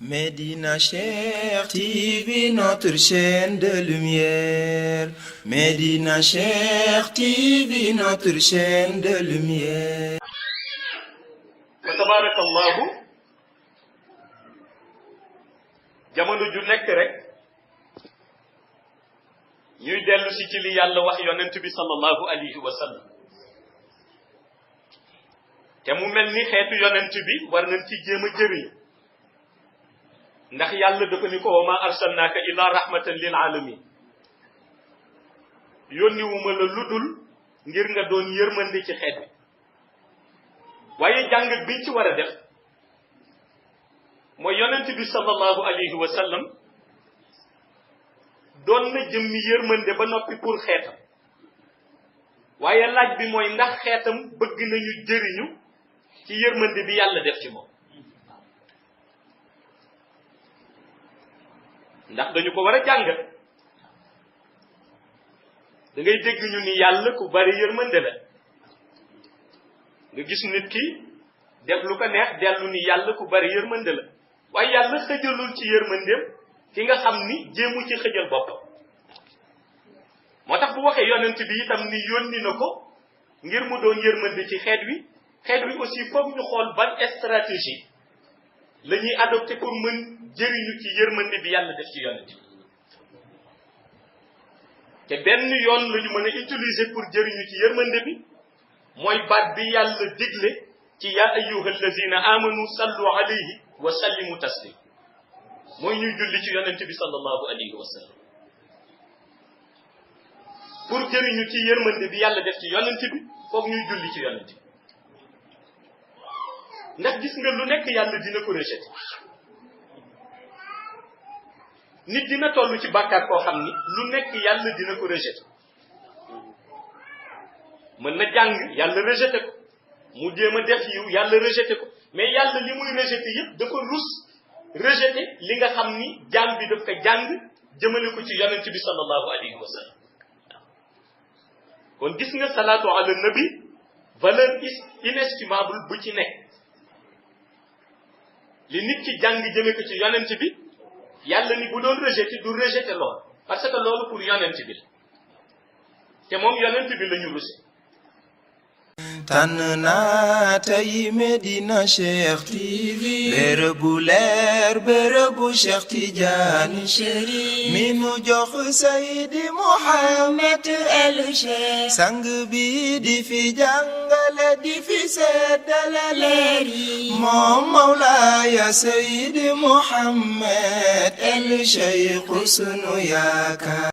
Médina Cheikh TV, notre chaîne de lumière. Médina Cheikh TV, notre chaîne de lumière. wa tabarakallahu jamono ju nekk rek ñuy dellu si ci li yàlla wax yonent bi sallallahu alayhi wa sallam te mu mel ni xeetu yonent bi war nañ ci jéem a jëriñ ndax yàlla dafa ni ko wa ma arsalnaaka illa rahmatan lil alamin yónniwuma la ludul ngir nga doon yërmande ci xeet bi waaye jàngat biñ ci war a def mooy yonent bi sallallahu alayhi wa sallam doon na jëmmi yërmande ba noppi pour xeetam waaye laaj bi mooy ndax xeetam bëgg nañu jëriñu ci yërmande bi yàlla def ci moom ndax dañu ko war a jàngat da ngay dégg ñu ni yàlla ku bari yërmande la nga gis nit ki def lu ko neex dellu ni yàlla ku bari yërmande la waaye yàlla xëjalul ci yërmandeem ki nga xam ni jéemu ci xëjal boppam moo tax bu waxee yonent bi itam ni yónni na ko ngir mu doon yërmande ci xeet wi aussi foog ñu xool ban stratégie la ñuy adopté pour mën jëriñu ci yërmande bi yàlla def ci yonent bi te benn yoon la ñu mën a utiliser pour jëriñu ci yërmande bi mooy baat bi yàlla digle ci yaa ayyuha allazina amanu sallu alayhi wa sallimu taslim mooy ñuy julli ci yonent bi sallallahu alayhi wa sallam pour jëriñu ci yërmande bi yàlla def ci yonent bi foog ñuy julli ci yonent bi ndax gis nga lu nekk yàlla dina ko rejeté nit dina toll ci bàkkaar koo xam ni lu nekk yàlla dina ko rejeté mën na jàng yàlla rejeté ko mu jéem a def yiw yàlla rejeté ko mais yàlla li muy rejeté yëpp dafa rus rejeté li nga xam ni jaam bi daf ko jàng jëmale ko ci yonent bi sallallahu alayhi wa sallam kon gis nga salaatu ala nabi valeur inestimable bu ci nekk li nit ki jàng jëme ko ci yonent bi yàlla ni bu doon rejeté du rejeté lool parce que loolu pour yonent bi la te moom yonent bi la ñu ruse tànn naa tey Médina Cheikh TV bërëbu leer bërëbu Cheikh Tidiane Chérif mi nu jox Seydi Mouhamed El Cheikh sang bi di fi jàngale di fi seddale leer yi moom Mawlaaya Seydi Mouhamed El Cheikh sunu yaakaar